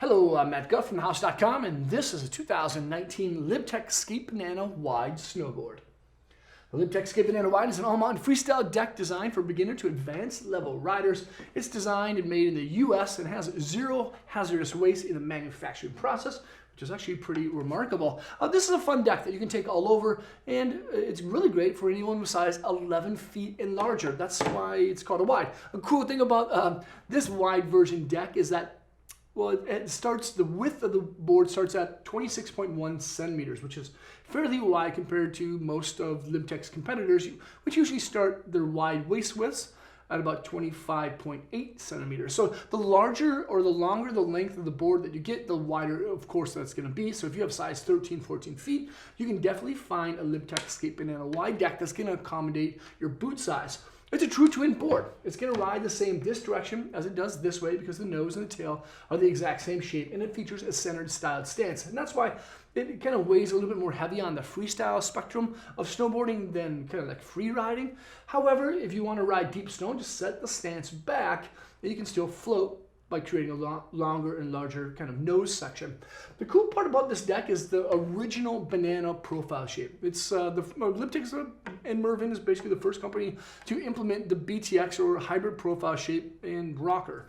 Hello, I'm Matt Guff from thehouse.com, and this is a 2019 Libtech Skate Banana Wide Snowboard. The Libtech Skate Banana Wide is an all-mountain freestyle deck designed for beginner to advanced level riders. It's designed and made in the US and has zero hazardous waste in the manufacturing process, which is actually pretty remarkable. This is a fun deck that you can take all over, and it's really great for anyone with size 11 feet and larger. That's why it's called a wide. A cool thing about this wide version deck is that the width of the board starts at 26.1 centimeters, which is fairly wide compared to most of Libtech's competitors, which usually start their wide waist widths at about 25.8 centimeters. So the larger or the longer the length of the board that you get, the wider, of course, that's going to be. So if you have size 13, 14 feet, you can definitely find a Libtech Skate Banana Wide deck that's going to accommodate your boot size. It's a true twin board. It's going to ride the same this direction as it does this way because the nose and the tail are the exact same shape, and it features a centered styled stance. And that's why it kind of weighs a little bit more heavy on the freestyle spectrum of snowboarding than kind of like free riding. However, if you want to ride deep snow, just set the stance back and you can still float by creating a longer and larger kind of nose section. The cool part about this deck is the original banana profile shape. It's Libtech and Mervin is basically the first company to implement the BTX or hybrid profile shape in rocker.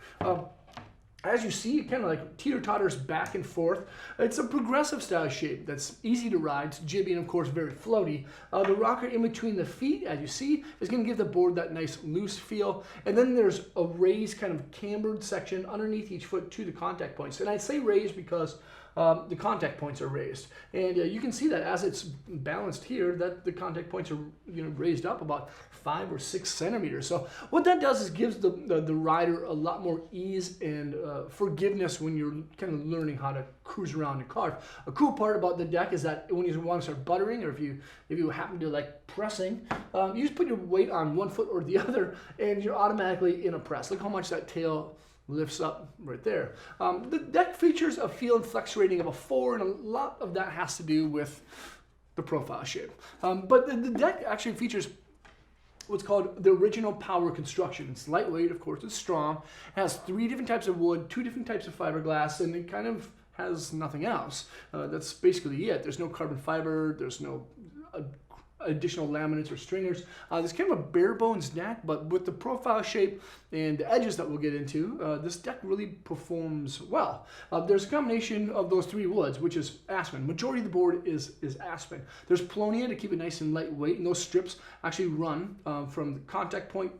As you see, it kind of like teeter-totters back and forth. It's a progressive style shape that's easy to ride. It's jibby and of course very floaty. The rocker in between the feet, as you see, is going to give the board that nice loose feel. And then there's a raised kind of cambered section underneath each foot to the contact points. And I say raised because the contact points are raised, and you can see that as it's balanced here, that the contact points are raised up about 5 or 6 centimeters. So what that does is gives the rider a lot more ease and forgiveness when you're kind of learning how to cruise around and carve. A cool part about the deck is that when you want to start buttering, or if you happen to like pressing, you just put your weight on one foot or the other, and you're automatically in a press. Look how much that tail lifts up right there. The deck features a feel and flex rating of a 4, and a lot of that has to do with the profile shape. But the deck actually features what's called the original power construction. It's lightweight, of course, it's strong. It has 3 different types of wood, 2 different types of fiberglass, and it kind of has nothing else. That's basically it. There's no carbon fiber, there's no additional laminates or stringers. There's kind of a bare bones deck, but with the profile shape and the edges that we'll get into, this deck really performs well. There's a combination of those 3 woods, which is aspen. Majority of the board is aspen. There's Polonia to keep it nice and lightweight, and those strips actually run from the contact point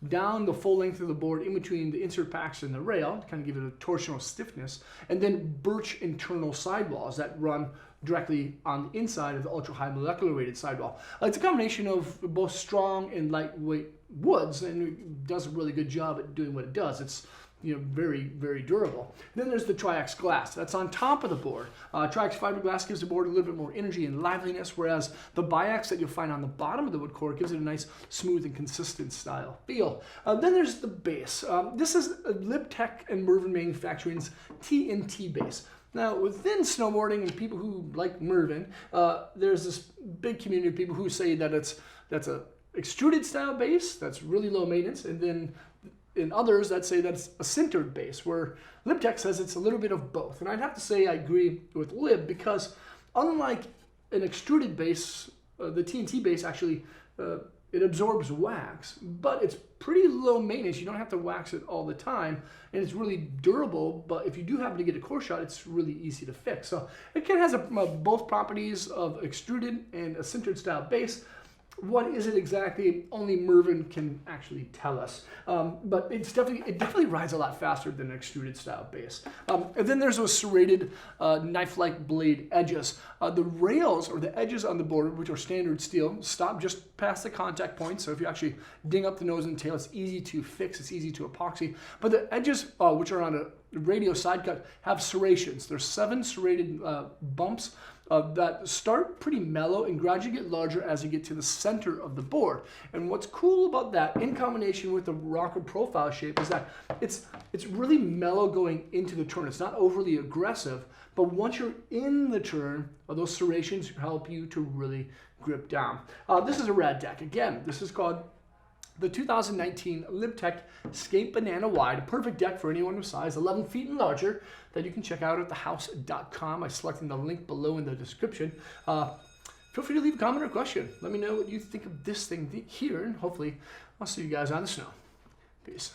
down the full length of the board in between the insert packs and the rail to kind of give it a torsional stiffness, and then birch internal sidewalls that run directly on the inside of the ultra-high molecular weighted sidewall. It's a combination of both strong and lightweight woods, and it does a really good job at doing what it does. It's very, very durable. Then there's the Triax glass. That's on top of the board. Triax fiberglass gives the board a little bit more energy and liveliness, whereas the Biax that you'll find on the bottom of the wood core gives it a nice smooth and consistent style feel. Then there's the base. This is Libtech and Mervin Manufacturing's TNT base. Now, within snowboarding and people who like Mervin, there's this big community of people who say that that's a extruded style base that's really low maintenance, and then in others that say that's a sintered base, where Libtech says it's a little bit of both. And I'd have to say I agree with Lib, because unlike an extruded base, the TNT base actually it absorbs wax, but it's pretty low maintenance. You don't have to wax it all the time, and it's really durable, but if you do happen to get a core shot, it's really easy to fix. So it kind of has both properties of extruded and a sintered style base. What is it exactly? Only Mervin can actually tell us. But it definitely rides a lot faster than an extruded style base. And then there's those serrated knife-like blade edges. The rails or the edges on the board, which are standard steel, stop just past the contact point. So if you actually ding up the nose and tail, it's easy to fix. It's easy to epoxy. But the edges, which are on a radial side cut, have serrations. There's 7 serrated bumps that start pretty mellow and gradually get larger as you get to the center of the board. And what's cool about that, in combination with the rocker profile shape, is that it's really mellow going into the turn. It's not overly aggressive, but once you're in the turn, those serrations help you to really grip down. This is a rad deck. Again, this is called the 2019 LibTech Skate Banana Wide, a perfect deck for anyone with size 11 feet and larger that you can check out at thehouse.com. I'm selecting the link below in the description. Feel free to leave a comment or question. Let me know what you think of this thing here, and hopefully I'll see you guys on the snow. Peace.